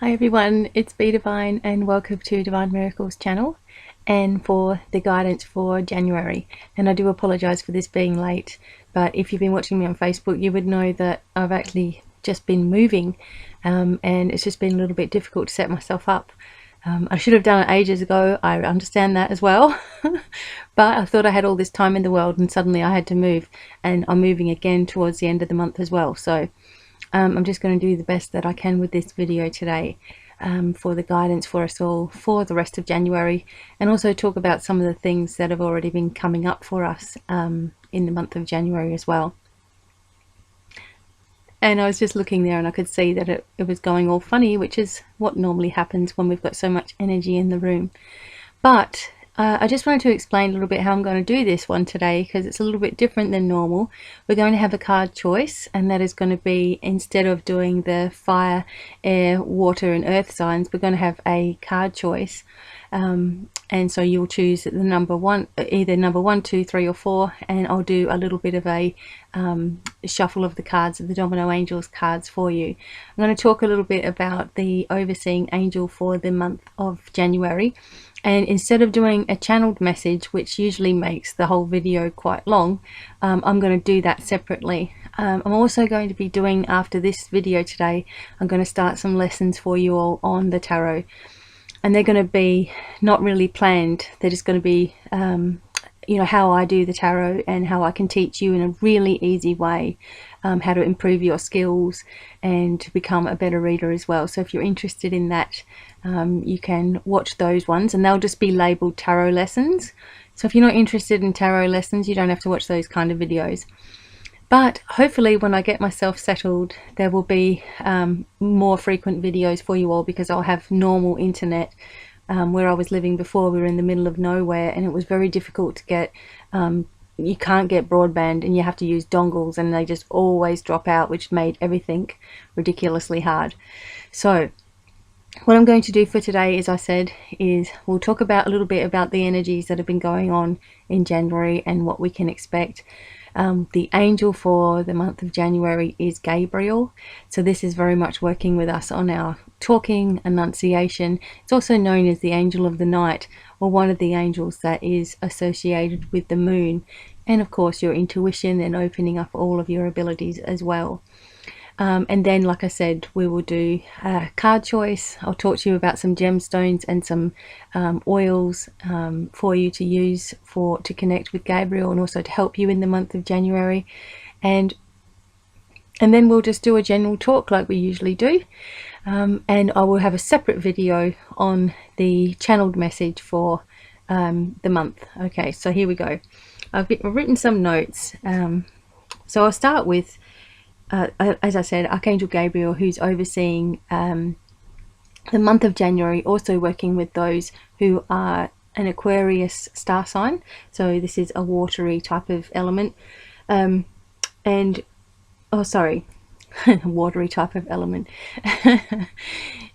Hi everyone, it's BDevine and welcome to Divine Miracles channel and for the guidance for January. And I do apologise for this being late, but if you've been watching me on Facebook you would know that I've actually just been moving and it's just been a little bit difficult to set myself up. I should have done it ages ago, I understand that as well, but I thought I had all this time in the world and suddenly I had to move, and I'm moving again towards the end of the month as well. So I'm just going to do the best that I can with this video today for the guidance for us all for the rest of January, and also talk about some of the things that have already been coming up for us in the month of January as well. And I was just looking there and I could see that it was going all funny, which is what normally happens when we've got so much energy in the room. But I just wanted to explain a little bit how I'm going to do this one today, because it's a little bit different than normal. We're going to have a card choice, and that is going to be, instead of doing the fire, air, water and earth signs, we're going to have a card choice. And so you'll choose the number one, either number 1, 2, 3 or 4, and I'll do a little bit of a shuffle of the cards, of the Domino Angels cards for you. I'm going to talk a little bit about the overseeing angel for the month of January, and instead of doing a channeled message, which usually makes the whole video quite long, I'm going to do that separately. I'm also going to be doing, after this video today, I'm going to start some lessons for you all on the tarot. And they're going to be not really planned, they're just going to be you know, how I do the tarot and how I can teach you in a really easy way how to improve your skills and to become a better reader as well. So if you're interested in that, you can watch those ones, and they'll just be labeled tarot lessons. So if you're not interested in tarot lessons, you don't have to watch those kind of videos. But hopefully when I get myself settled, there will be more frequent videos for you all, because I'll have normal internet. Where I was living before, we were in the middle of nowhere and it was very difficult to get, you can't get broadband and you have to use dongles, and they just always drop out, which made everything ridiculously hard. So what I'm going to do for today, as I said, is we'll talk about a little bit about the energies that have been going on in January and what we can expect. The angel for the month of January is Gabriel, so this is very much working with us on our talking, enunciation. It's also known as the angel of the night, or one of the angels that is associated with the moon, and of course your intuition and opening up all of your abilities as well. And then, like I said, we will do card choice. I'll talk to you about some gemstones and some oils for you to use to connect with Gabriel, and also to help you in the month of January. And then we'll just do a general talk like we usually do. And I will have a separate video on the channeled message for the month. Okay, so here we go. I've written some notes. So I'll start with, as I said, Archangel Gabriel, who's overseeing the month of January, also working with those who are an Aquarius star sign. So this is a watery type of element. Watery type of element.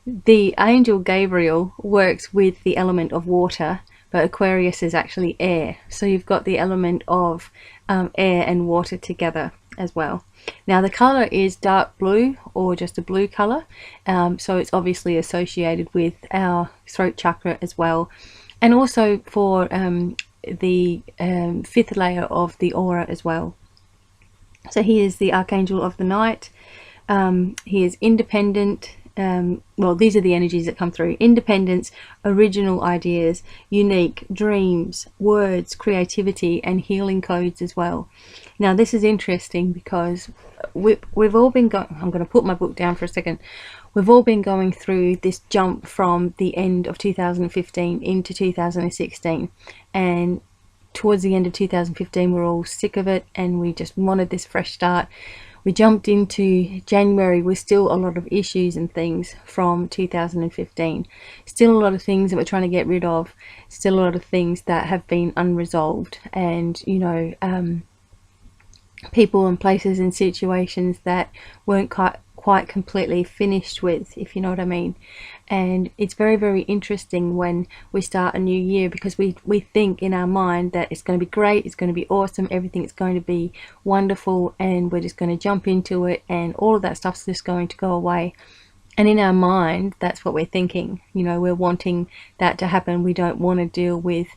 The angel Gabriel works with the element of water, but Aquarius is actually air. So you've got the element of air and water together as well. Now the color is dark blue, or just a blue color, so it's obviously associated with our throat chakra as well, and also for the fifth layer of the aura as well. So he is the Archangel of the night. He is independent. Well, these are the energies that come through: independence, original ideas, unique, dreams, words, creativity, and healing codes as well. Now this is interesting because we've all been going, I'm going to put my book down for a second, we've all been going through this jump from the end of 2015 into 2016, and towards the end of 2015 we're all sick of it and we just wanted this fresh start. We jumped into January with still a lot of issues and things from 2015. Still a lot of things that we're trying to get rid of. Still a lot of things that have been unresolved. And, you know, people and places and situations that weren't quite completely finished with, if you know what I mean. And it's very, very interesting when we start a new year, because we think in our mind that it's going to be great, it's going to be awesome, everything is going to be wonderful, and we're just going to jump into it and all of that stuff's just going to go away. And in our mind, that's what we're thinking. You know, we're wanting that to happen. We don't want to deal with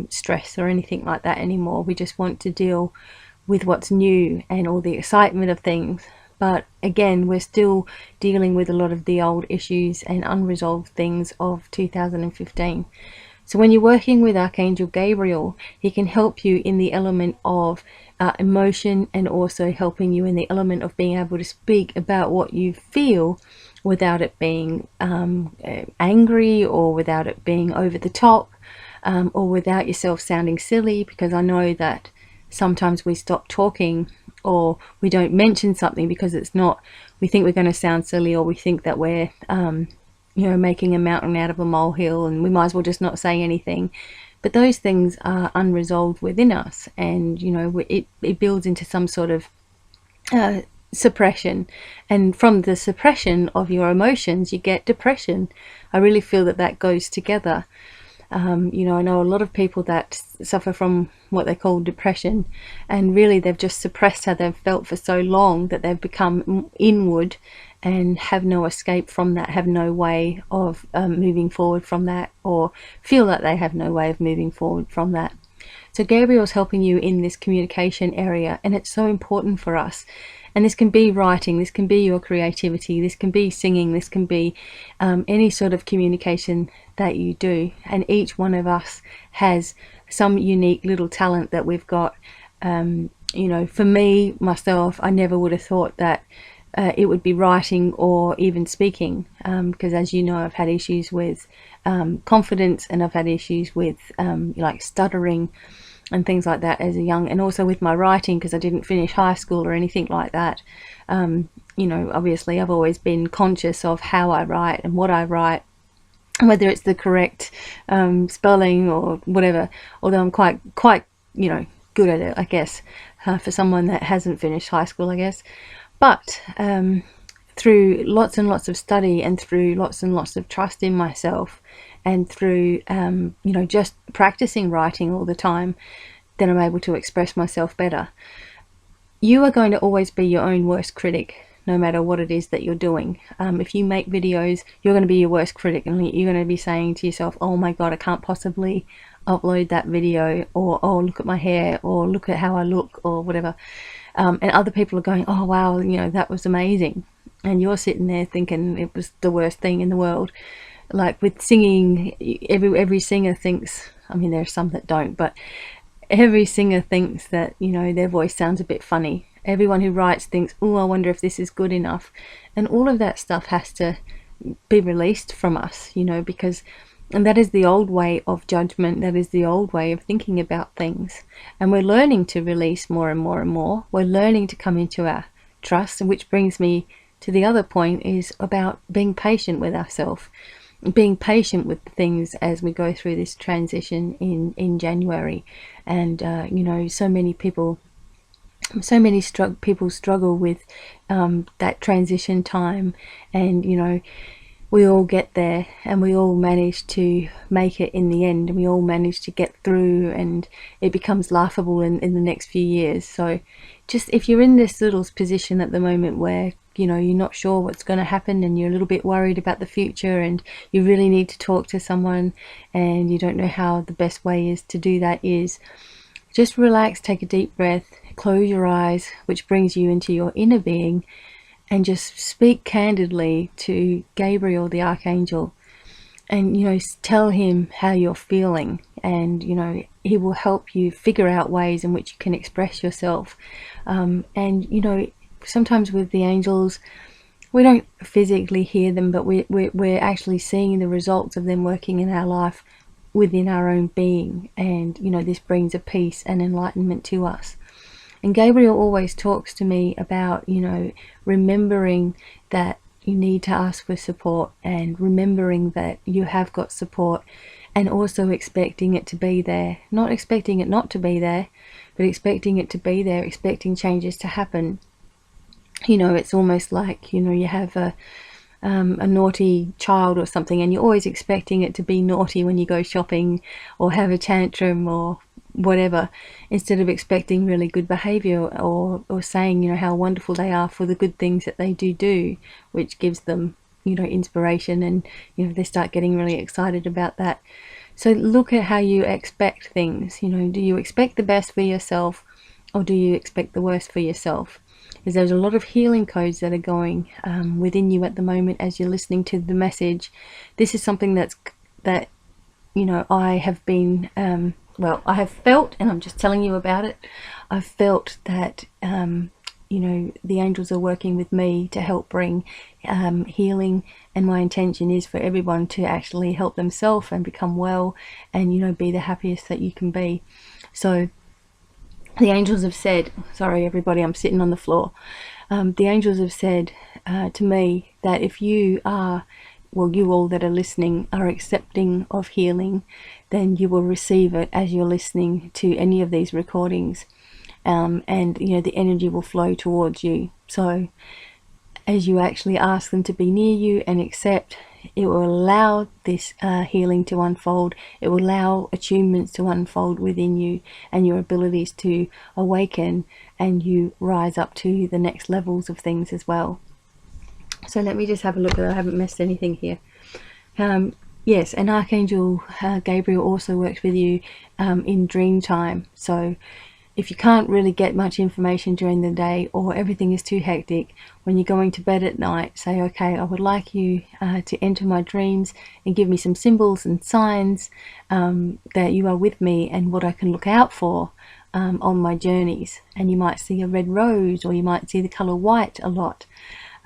stress or anything like that anymore. We just want to deal with what's new and all the excitement of things. But again, we're still dealing with a lot of the old issues and unresolved things of 2015. So when you're working with Archangel Gabriel, he can help you in the element of emotion, and also helping you in the element of being able to speak about what you feel without it being angry, or without it being over the top, or without yourself sounding silly. Because I know that sometimes we stop talking, or we don't mention something because it's not, we think we're going to sound silly, or we think that we're you know, making a mountain out of a molehill, and we might as well just not say anything. But those things are unresolved within us, and you know, it builds into some sort of suppression, and from the suppression of your emotions you get depression. I really feel that that goes together. You know, I know a lot of people that suffer from what they call depression, and really they've just suppressed how they've felt for so long that they've become inward and have no escape from that, have no way of moving forward from that, or feel that they have no way of moving forward from that. So Gabriel's helping you in this communication area, and it's so important for us. And this can be writing, this can be your creativity, this can be singing, this can be any sort of communication that you do. And each one of us has some unique little talent that we've got. You know, for me, myself, I never would have thought that it would be writing or even speaking, because as you know, I've had issues with confidence, and I've had issues with like stuttering and things like that as a young, and also with my writing, because I didn't finish high school or anything like that. You know, obviously I've always been conscious of how I write and what I write, whether it's the correct spelling or whatever, although I'm quite you know, good at it, I guess, for someone that hasn't finished high school, I guess. But through lots and lots of study, and through lots and lots of trust in myself, and through you know, just practicing writing all the time, then I'm able to express myself better. You are going to always be your own worst critic, no matter what it is that you're doing. If you make videos, you're going to be your worst critic, and you're going to be saying to yourself, oh my god, I can't possibly upload that video, or oh, look at my hair, or look at how I look, or whatever. And other people are going, oh wow, you know, that was amazing, and you're sitting there thinking it was the worst thing in the world. Like with singing, every singer thinks, I mean there's some that don't, but every singer thinks that, you know, their voice sounds a bit funny. Everyone who writes thinks, oh, I wonder if this is good enough. And all of that stuff has to be released from us, you know, because, and that is the old way of judgment, that is the old way of thinking about things. And we're learning to release more and more and more. We're learning to come into our trust, and which brings me to the other point, is about being patient with ourselves, being patient with things as we go through this transition in January. And you know, so many people struggle with that transition time, and you know, we all get there, and we all manage to make it in the end, and we all manage to get through, and it becomes laughable in the next few years. So just, if you're in this little position at the moment where, you know, you're not sure what's going to happen, and you're a little bit worried about the future, and you really need to talk to someone, and you don't know how the best way is to do that, is just relax, take a deep breath, close your eyes, which brings you into your inner being, and just speak candidly to Gabriel, the Archangel, and, you know, tell him how you're feeling, and, you know, he will help you figure out ways in which you can express yourself. And, you know, sometimes with the angels, we don't physically hear them, but we're actually seeing the results of them working in our life within our own being, and, you know, this brings a peace and enlightenment to us. And Gabriel always talks to me about, you know, remembering that you need to ask for support, and remembering that you have got support, and also expecting it to be there, not expecting it not to be there, but expecting it to be there, expecting changes to happen. You know, it's almost like, you know, you have a naughty child or something, and you're always expecting it to be naughty when you go shopping or have a tantrum or whatever, instead of expecting really good behavior, or saying, you know, how wonderful they are for the good things that they do, which gives them inspiration, and they start getting really excited about that. So look at how you expect things. Do you expect the best for yourself, or do you expect the worst for yourself? Because there's a lot of healing codes that are going within you at the moment as you're listening to the message. This is something that I have been I have felt, and I'm just telling you about it. I've felt that the angels are working with me to help bring healing, and my intention is for everyone to actually help themselves and become well, and be the happiest that you can be. So the angels have said, sorry everybody, I'm sitting on the floor. The angels have said to me that if you are, you all that are listening are accepting of healing, then you will receive it as you're listening to any of these recordings, and the energy will flow towards you. So as you actually ask them to be near you and accept, it will allow this healing to unfold. It will allow attunements to unfold within you, and your abilities to awaken, and you rise up to the next levels of things as well. So let me just have a look at it. I haven't missed anything here. Yes, and Archangel Gabriel also works with you in dream time. So if you can't really get much information during the day, or everything is too hectic, when you're going to bed at night, say, okay, I would like you to enter my dreams and give me some symbols and signs that you are with me, and what I can look out for on my journeys. And you might see a red rose, or you might see the color white a lot,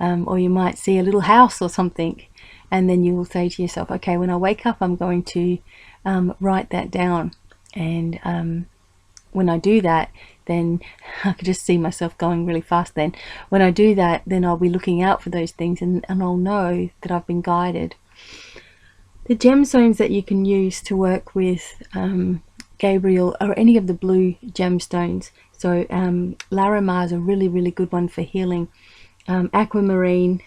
or you might see a little house or something. And then you will say to yourself, okay, when I wake up, I'm going to write that down. And when I do that, then I could just see myself going really fast then. When I do that, then I'll be looking out for those things, and I'll know that I've been guided. The gemstones that you can use to work with Gabriel are any of the blue gemstones. So Larimar is a really, really good one for healing. Aquamarine,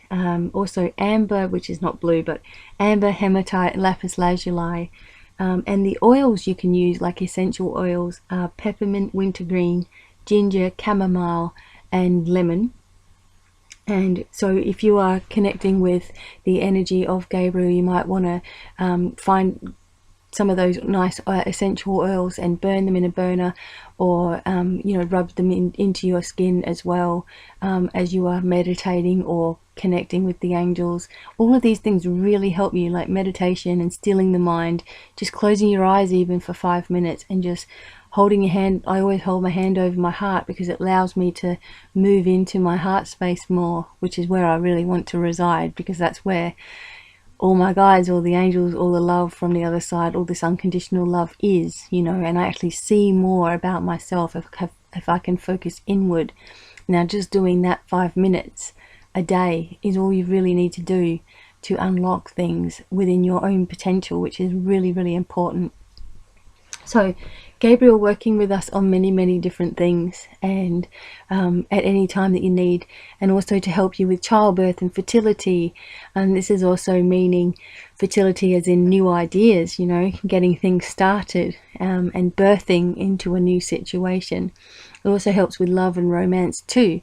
also amber, which is not blue, but amber, hematite, lapis lazuli. And the oils you can use, like essential oils, are peppermint, wintergreen, ginger, chamomile, and lemon. And so if you are connecting with the energy of Gabriel, you might want to find some of those nice essential oils and burn them in a burner, or rub them into your skin as well as you are meditating or connecting with the angels. All of these things really help you, like meditation and stilling the mind, just closing your eyes even for 5 minutes and just holding your hand. I always hold my hand over my heart because it allows me to move into my heart space more, which is where I really want to reside, because that's where all my guides, all the angels, all the love from the other side, all this unconditional love is, and I actually see more about myself if I can focus inward. Now, just doing that 5 minutes a day is all you really need to do to unlock things within your own potential, which is really, really important. So Gabriel working with us on many, many different things, and at any time that you need, and also to help you with childbirth and fertility. And this is also meaning fertility as in new ideas, getting things started and birthing into a new situation. It also helps with love and romance too,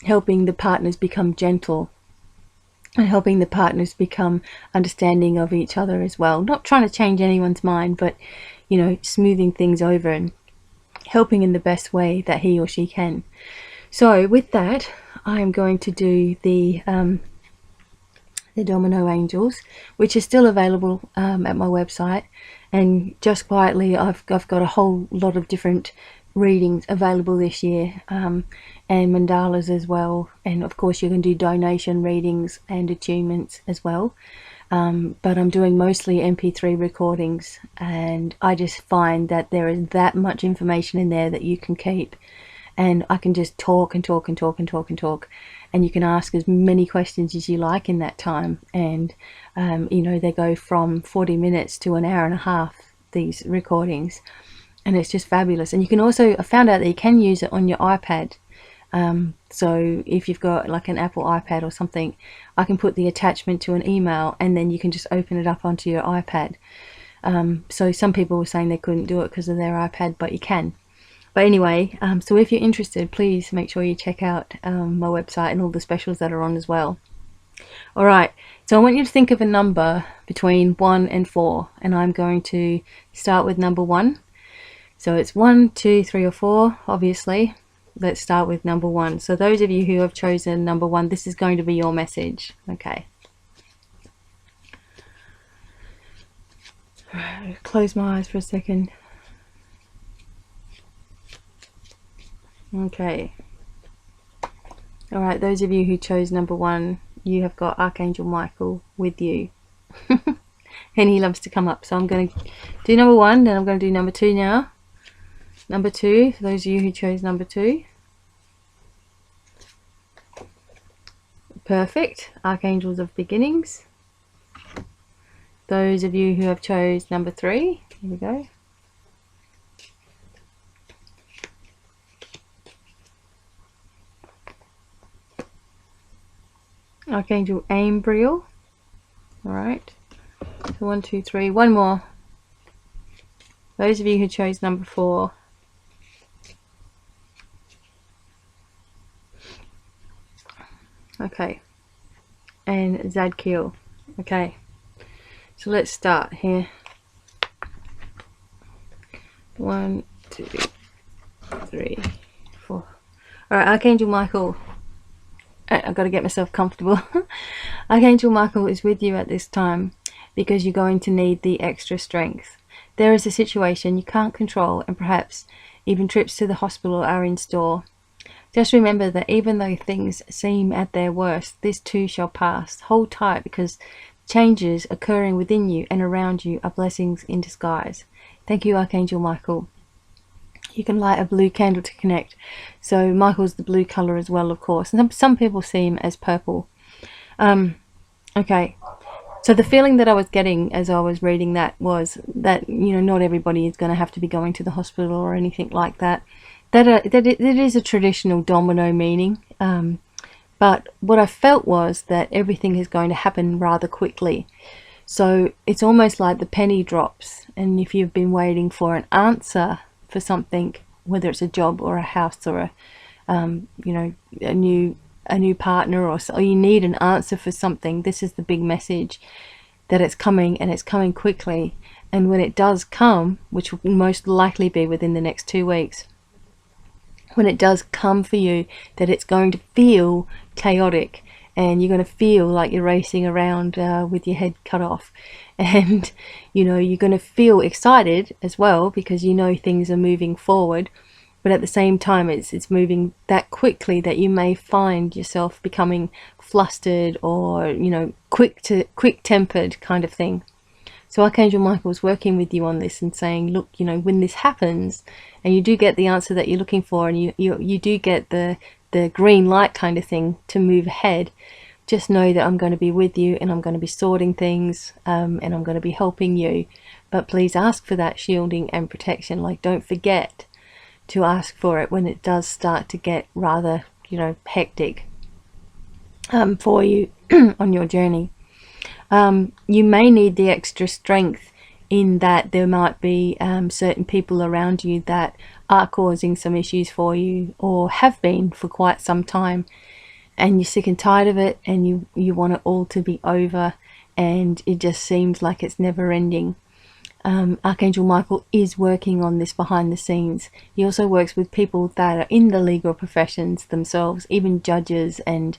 helping the partners become gentle and helping the partners become understanding of each other as well. Not trying to change anyone's mind, but smoothing things over and helping in the best way that he or she can. So with that, I am going to do the Domino Angels, which is still available at my website. And just quietly, I've got a whole lot of different readings available this year, and mandalas as well. And of course you can do donation readings and attunements as well. But I'm doing mostly MP3 recordings, and I just find that there is that much information in there that you can keep, and I can just talk and talk and talk and talk and talk, and you can ask as many questions as you like in that time. And they go from 40 minutes to an hour and a half, these recordings, and it's just fabulous. And you can also, I found out that you can use it on your iPad. So if you've got like an Apple iPad or something, I can put the attachment to an email, and then you can just open it up onto your iPad. So some people were saying they couldn't do it because of their iPad, but you can. But anyway, so if you're interested, please make sure you check out my website and all the specials that are on as well. All right, so I want you to think of a number between 1 and 4, and I'm going to start with number 1. So it's 1, 2, 3, or 4, obviously. Let's start with number 1. So those of you who have chosen number 1, this is going to be your message. Okay. Close my eyes for a second. Okay. All right, those of you who chose number 1, you have got Archangel Michael with you. And he loves to come up. So I'm going to do number 1, then I'm going to do number 2 now. Number 2, for those of you who chose number 2. Perfect. Archangels of Beginnings. Those of you who have chose number 3, here we go. Archangel Ambriel. Alright. So 1, 2, 3. One more. Those of you who chose number 4. Okay. And Zadkiel. Okay. So let's start here. 1, 2, 3, 4. Alright, Archangel Michael. I've got to get myself comfortable. Archangel Michael is with you at this time because you're going to need the extra strength. There is a situation you can't control, and perhaps even trips to the hospital are in store. Just remember that even though things seem at their worst, this too shall pass. Hold tight, because changes occurring within you and around you are blessings in disguise. Thank you, Archangel Michael. You can light a blue candle to connect. So Michael's the blue color as well, of course. And some people see him as purple. Okay. So the feeling that I was getting as I was reading that was that, you know, not everybody is going to have to be going to the hospital or anything like that. That it is a traditional domino meaning. But what I felt was that everything is going to happen rather quickly. So it's almost like the penny drops. And if you've been waiting for an answer for something, whether it's a job or a house or you know, a new partner, or you need an answer for something, this is the big message, that it's coming, and it's coming quickly. And when it does come, which will most likely be within the next 2 weeks, when it does come for you, that it's going to feel chaotic, and you're going to feel like you're racing around with your head cut off. And you know, you're going to feel excited as well, because you know things are moving forward, but at the same time it's moving that quickly that you may find yourself becoming flustered, or, you know, quick-tempered kind of thing. So Archangel Michael is working with you on this and saying, look, you know, when this happens and you do get the answer that you're looking for, and you do get the green light kind of thing to move ahead, just know that I'm going to be with you, and I'm going to be sorting things, and I'm going to be helping you. But please ask for that shielding and protection. Like, don't forget to ask for it when it does start to get rather, you know, hectic for you on your journey. You may need the extra strength in that there might be certain people around you that are causing some issues for you, or have been for quite some time, and you're sick and tired of it, and you want it all to be over, and it just seems like it's never ending. Archangel Michael is working on this behind the scenes. He also works with people that are in the legal professions themselves, even judges and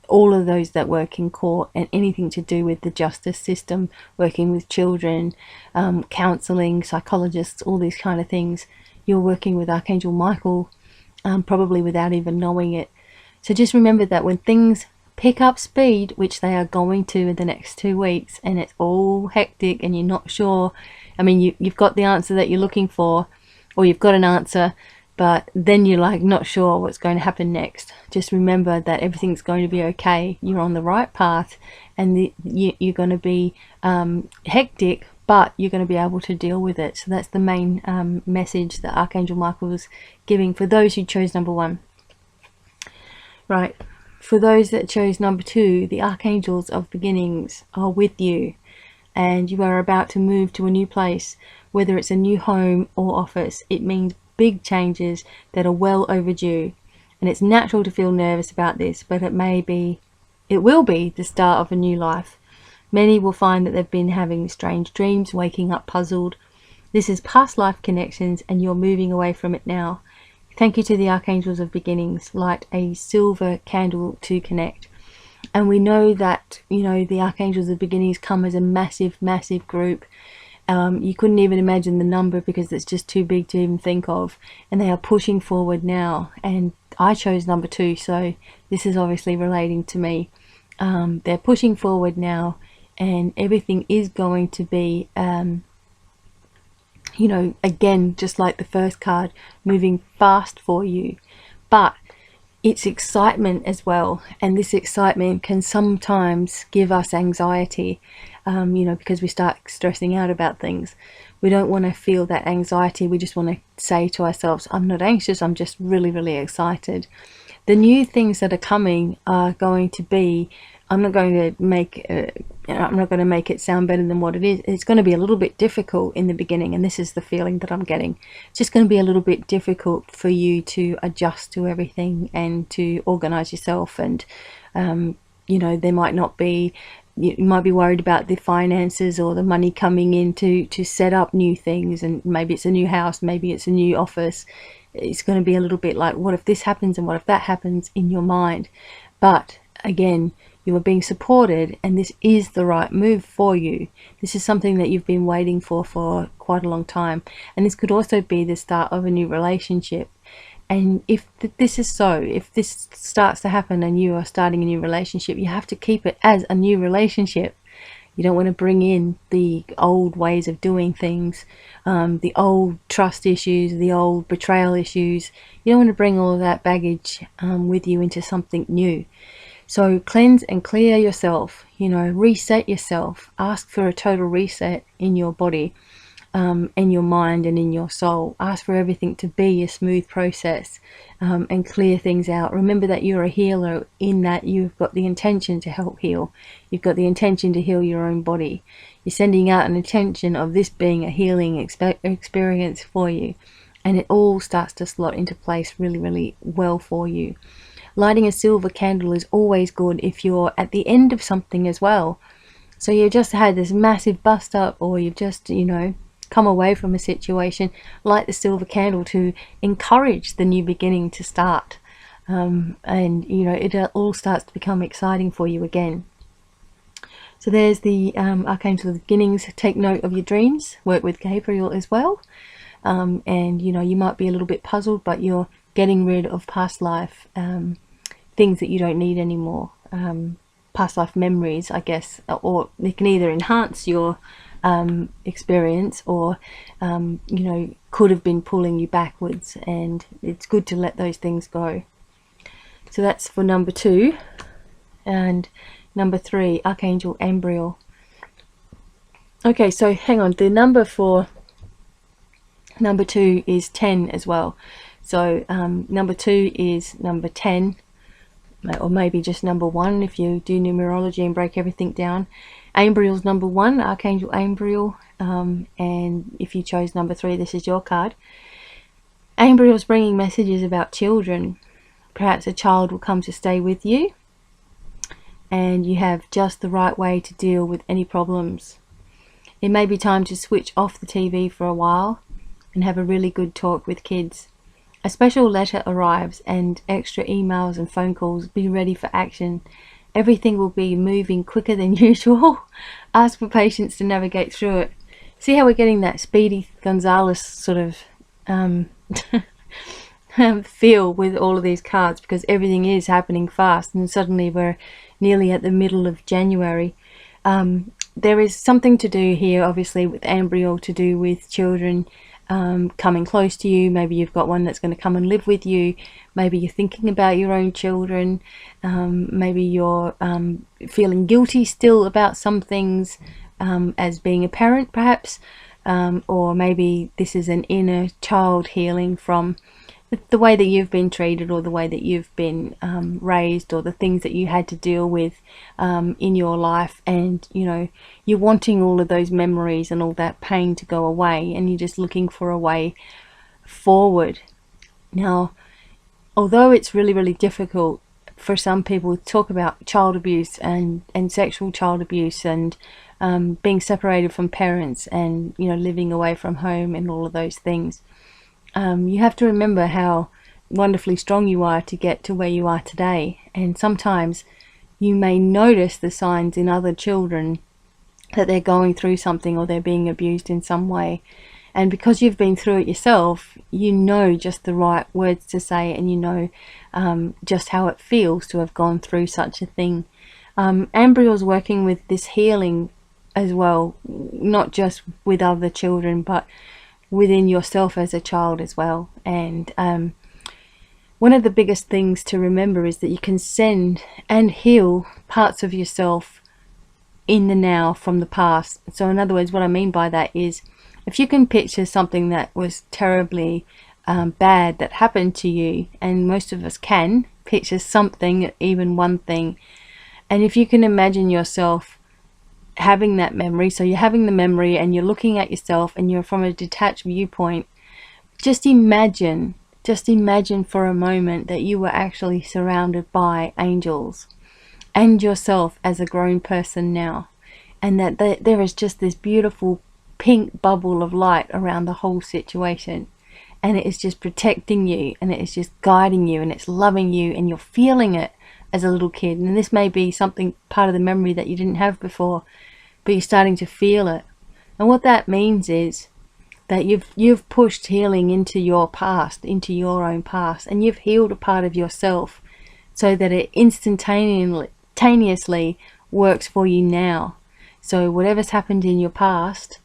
all of those that work in court, and anything to do with the justice system, working with children, counseling, psychologists, all these kind of things. You're working with Archangel Michael, probably without even knowing it. So just remember that when things pick up speed, which they are going to in the next 2 weeks, and it's all hectic and you're not sure, I mean, you've got the answer that you're looking for, or you've got an answer, but then you're like not sure what's going to happen next. Just remember that everything's going to be okay. You're on the right path, and you're going to be hectic, but you're going to be able to deal with it. So that's the main message that Archangel Michael was giving for those who chose number 1. Right, for those that chose number 2, the Archangels of Beginnings are with you, and you are about to move to a new place, whether it's a new home or office. It means big changes that are well overdue, and it's natural to feel nervous about this, but it may be it will be the start of a new life. Many will find that they've been having strange dreams, waking up puzzled. This is past life connections, and you're moving away from it now. Thank you to the Archangels of Beginnings. Light a silver candle to connect. And we know that, you know, the Archangels of Beginnings come as a massive, massive group. You couldn't even imagine the number because it's just too big to even think of. And they are pushing forward now. And I chose number 2, so this is obviously relating to me. They're pushing forward now, and everything is going to be, you know, again, just like the first card, moving fast for you. But it's excitement as well, and this excitement can sometimes give us anxiety, you know, because we start stressing out about things. We don't want to feel that anxiety. We just want to say to ourselves, I'm not anxious, I'm just really, really excited. The new things that are coming are going to be, I'm not going to make it sound better than what it is. It's going to be a little bit difficult in the beginning, and this is the feeling that I'm getting. It's just going to be a little bit difficult for you to adjust to everything and to organize yourself. And you know, there might not be, you might be worried about the finances or the money coming in to set up new things, and maybe it's a new house, maybe it's a new office. It's going to be a little bit like, what if this happens and what if that happens in your mind. But again, you are being supported, and this is the right move for you. This is something that you've been waiting for quite a long time, and this could also be the start of a new relationship. And if this is so, if this starts to happen and you are starting a new relationship, you have to keep it as a new relationship. You don't want to bring in the old ways of doing things, the old trust issues, the old betrayal issues. You don't want to bring all of that baggage with you into something new. So cleanse and clear yourself, you know, reset yourself. Ask for a total reset in your body, in your mind and in your soul. Ask for everything to be a smooth process, and clear things out. Remember that you're a healer, in that you've got the intention to help heal. You've got the intention to heal your own body. You're sending out an intention of this being a healing experience for you, and it all starts to slot into place really, really well for you. Lighting a silver candle is always good if you're at the end of something as well. So you've just had this massive bust up, or you've just, you know, come away from a situation. Light the silver candle to encourage the new beginning to start. And, you know, it all starts to become exciting for you again. So there's the Archangel of the Beginnings. Take note of your dreams. Work with Gabriel as well. And, you know, you might be a little bit puzzled, but you're getting rid of past life things that you don't need anymore, past life memories, I guess, or they can either enhance your experience, or you know, could have been pulling you backwards, and it's good to let those things go. So that's for number 2. And number 3, Archangel Ambriel. Okay, so hang on, the number for number 2 is 10 as well. So number 2 is number 10, or maybe just number 1 if you do numerology and break everything down. Ambriel's number 1, Archangel Ambriel, and if you chose number 3, this is your card. Ambriel's bringing messages about children. Perhaps a child will come to stay with you, and you have just the right way to deal with any problems. It may be time to switch off the TV for a while and have a really good talk with kids. A special letter arrives, and extra emails and phone calls. Be ready for action. Everything will be moving quicker than usual. Ask for patience to navigate through it. See how we're getting that Speedy Gonzales sort of feel with all of these cards, because everything is happening fast, and suddenly we're nearly at the middle of January. There is something to do here, obviously, with Ambriel, to do with children coming close to you. Maybe you've got one that's going to come and live with you. Maybe you're thinking about your own children. Maybe you're feeling guilty still about some things, as being a parent perhaps, or maybe this is an inner child healing from the way that you've been treated, or the way that you've been raised, or the things that you had to deal with in your life, and you know, you're wanting all of those memories and all that pain to go away, and you're just looking for a way forward. Now, although it's really, really difficult for some people talk about child abuse and sexual child abuse and being separated from parents and, you know, living away from home and all of those things. You have to remember how wonderfully strong you are to get to where you are today. And sometimes you may notice the signs in other children that they're going through something or they're being abused in some way. And because you've been through it yourself, you know just the right words to say, and you know just how it feels to have gone through such a thing. Ambriel's working with this healing as well, not just with other children, but within yourself as a child as well. And one of the biggest things to remember is that you can send and heal parts of yourself in the now from the past. So in other words, what I mean by that is, if you can picture something that was terribly bad that happened to you, and most of us can picture something, even one thing, and if you can imagine yourself having that memory, so you're having the memory and you're looking at yourself and you're from a detached viewpoint, just imagine for a moment that you were actually surrounded by angels and yourself as a grown person now, and that there is just this beautiful pink bubble of light around the whole situation, and it is just protecting you, and it is just guiding you, and it's loving you, and you're feeling it as a little kid. And this may be something, part of the memory that you didn't have before, but you're starting to feel it. And what that means is that you've pushed healing into your past, into your own past, and you've healed a part of yourself so that it instantaneously works for you now. So whatever's happened in your past,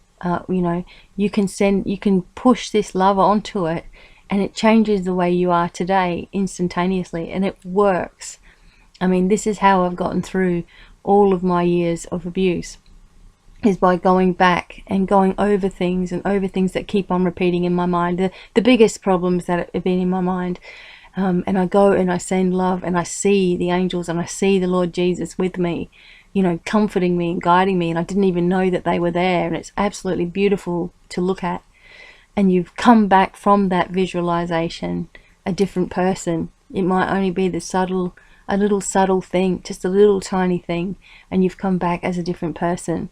you know, you can push this love onto it, and it changes the way you are today instantaneously, and it works. I mean, this is how I've gotten through all of my years of abuse, is by going back and going over things that keep on repeating in my mind, the biggest problems that have been in my mind. And I go and I send love, and I see the angels, and I see the Lord Jesus with me, you know, comforting me and guiding me, and I didn't even know that they were there, and it's absolutely beautiful to look at. And you've come back from that visualization a different person. It might only be a little subtle thing, just a little tiny thing, and you've come back as a different person.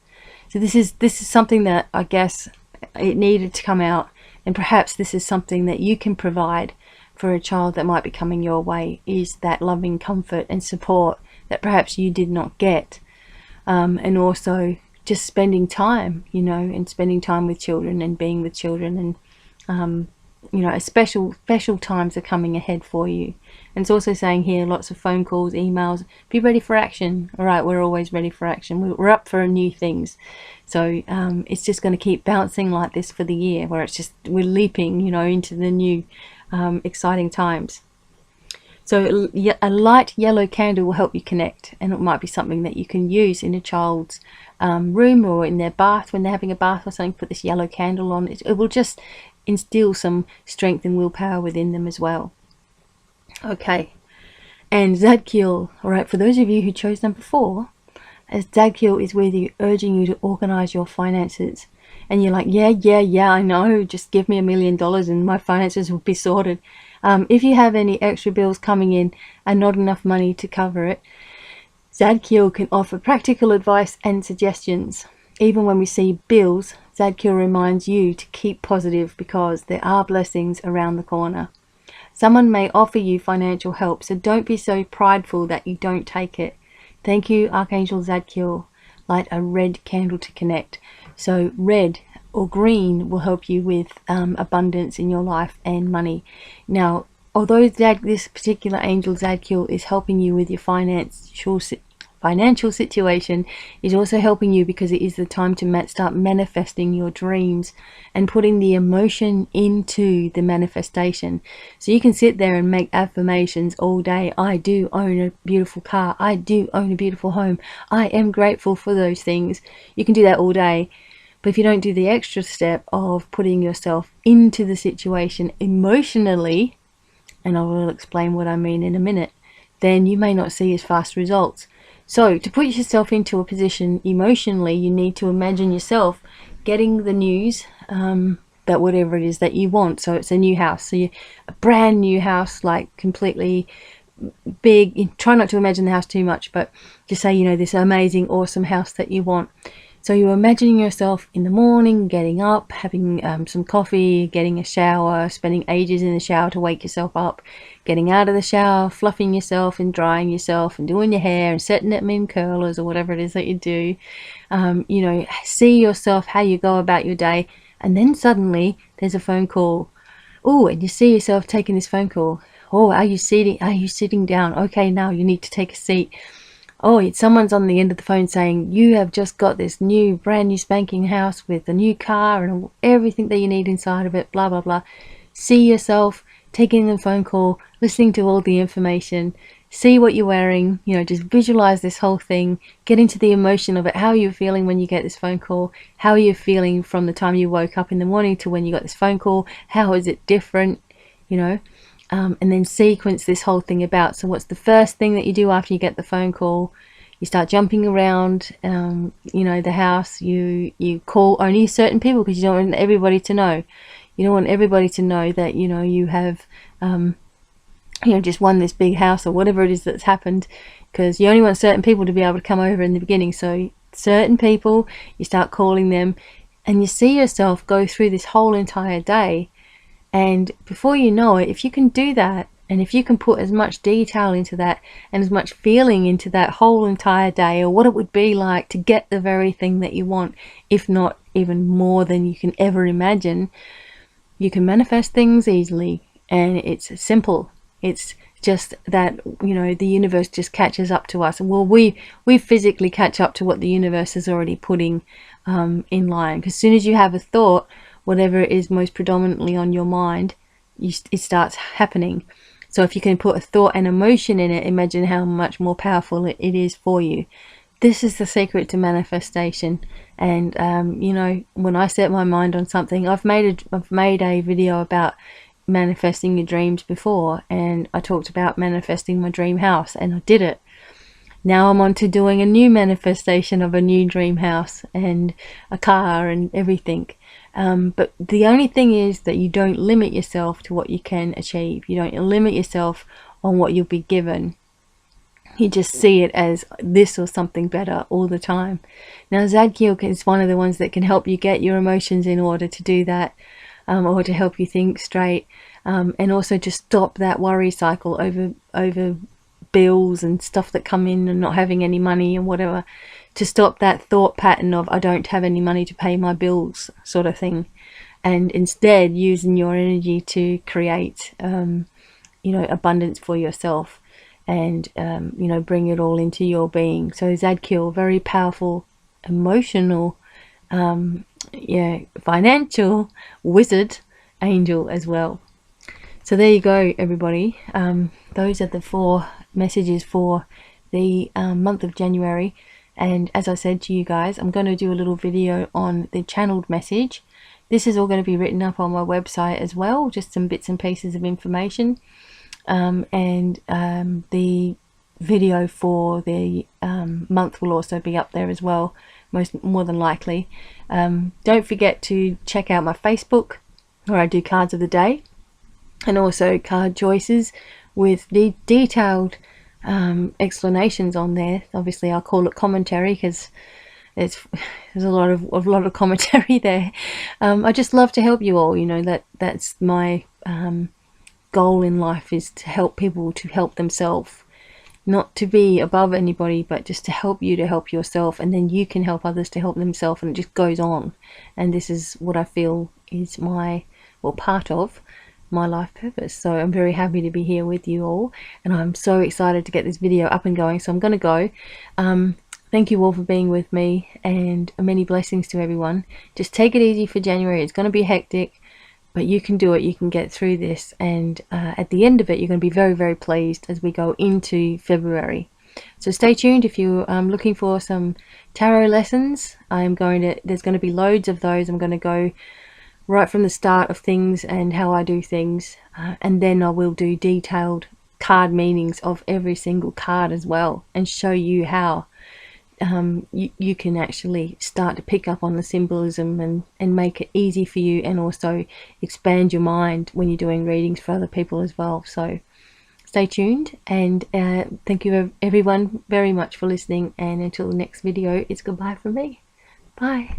So this is something that I guess it needed to come out, and perhaps this is something that you can provide for a child that might be coming your way, is that loving comfort and support that perhaps you did not get. And also just spending time, you know, and spending time with children and being with children, and you know, special times are coming ahead for you. And it's also saying here, lots of phone calls, emails, be ready for action. All right, we're always ready for action. We're up for new things. So it's just going to keep bouncing like this for the year, where it's just, we're leaping, you know, into the new exciting times. So a light yellow candle will help you connect, and it might be something that you can use in a child's room or in their bath when they're having a bath or something. Put this yellow candle on. It will just instill some strength and willpower within them as well. Okay, and Zadkiel, all right, for those of you who chose number 4, as Zadkiel is with you, urging you to organize your finances. And you're like, yeah, I know, just give me $1 million and my finances will be sorted. If you have any extra bills coming in and not enough money to cover it, Zadkiel can offer practical advice and suggestions. Even when we see bills, Zadkiel reminds you to keep positive, because there are blessings around the corner. Someone may offer you financial help, so don't be so prideful that you don't take it. Thank you, Archangel Zadkiel. Light a red candle to connect. So red or green will help you with abundance in your life and money. Now, although this particular angel Zadkiel is helping you with your financial situation, is also helping you because it is the time to start manifesting your dreams and putting the emotion into the manifestation. So you can sit there and make affirmations all day. I do own a beautiful car. I do own a beautiful home. I am grateful for those things. You can do that all day. But if you don't do the extra step of putting yourself into the situation emotionally, and I will explain what I mean in a minute, then you may not see as fast results. So to put yourself into a position emotionally, you need to imagine yourself getting the news that whatever it is that you want. So it's a new house, so a brand new house, like completely big, try not to imagine the house too much, but just say, you know, this amazing, awesome house that you want. So you're imagining yourself in the morning, getting up, having some coffee, getting a shower, spending ages in the shower to wake yourself up, getting out of the shower, fluffing yourself and drying yourself and doing your hair and setting it in curlers or whatever it is that you do. You know, see yourself, how you go about your day, and then suddenly there's a phone call. Oh, and you see yourself taking this phone call. Oh, are you sitting down? Okay, now you need to take a seat. Oh, it's someone's on the end of the phone saying, you have just got this new, brand new spanking house with a new car and everything that you need inside of it, blah, blah, blah. See yourself taking the phone call, listening to all the information, see what you're wearing, you know, just visualize this whole thing, get into the emotion of it. How are you feeling when you get this phone call? How are you feeling from the time you woke up in the morning to when you got this phone call? How is it different, you know? And then sequence this whole thing about. So what's the first thing that you do after you get the phone call? You start jumping around, you know, the house. You call only certain people because you don't want everybody to know. You don't want everybody to know that, you know, you have, you know, just won this big house or whatever it is that's happened, because you only want certain people to be able to come over in the beginning. So certain people, you start calling them, and you see yourself go through this whole entire day. And before you know it, if you can do that, and if you can put as much detail into that and as much feeling into that whole entire day, or what it would be like to get the very thing that you want, if not even more than you can ever imagine, you can manifest things easily. And it's simple. It's just that, you know, the universe just catches up to us. Well, we physically catch up to what the universe is already putting in line. Because as soon as you have a thought, whatever it is most predominantly on your mind, it starts happening. So if you can put a thought and emotion in it, imagine how much more powerful it is for you. This is the secret to manifestation. And you know, when I set my mind on something, I've made a video about manifesting your dreams before, and I talked about manifesting my dream house, and I did it. Now I'm on to doing a new manifestation of a new dream house and a car and everything. But the only thing is that you don't limit yourself to what you can achieve. You don't limit yourself on what you'll be given. You just see it as this or something better all the time. Now, Zadkiel is one of the ones that can help you get your emotions in order to do that, or to help you think straight, and also to stop that worry cycle over bills and stuff that come in and not having any money and whatever. To stop that thought pattern of I don't have any money to pay my bills sort of thing, and instead using your energy to create you know, abundance for yourself, and you know, bring it all into your being. So Zadkiel, very powerful, emotional, yeah, financial wizard angel as well. So there you go, everybody. Those are the 4 messages for the month of January. And as I said to you guys, I'm going to do a little video on the channeled message. This is all going to be written up on my website as well, just some bits and pieces of information. And the video for the month will also be up there as well, more than likely. Don't forget to check out my Facebook, where I do cards of the day, and also card choices with the detailed explanations on there. Obviously I'll call it commentary because there's a lot of commentary there. I just love to help you all. You know, that's my goal in life, is to help people to help themselves, not to be above anybody, but just to help you to help yourself, and then you can help others to help themselves, and it just goes on. And this is what I feel is part of my life purpose. So I'm very happy to be here with you all, and I'm so excited to get this video up and going. So I'm going to go. Thank you all for being with me, and many blessings to everyone. Just take it easy for January. It's going to be hectic, but you can do it. You can get through this, and at the end of it, you're going to be very, very pleased as we go into February. So stay tuned if you're looking for some tarot lessons. there's going to be loads of those. I'm going to go right from the start of things and how I do things, and then I will do detailed card meanings of every single card as well, and show you how you can actually start to pick up on the symbolism and make it easy for you, and also expand your mind when you're doing readings for other people as well. So stay tuned, and thank you everyone very much for listening, and until the next video, it's goodbye from me. Bye.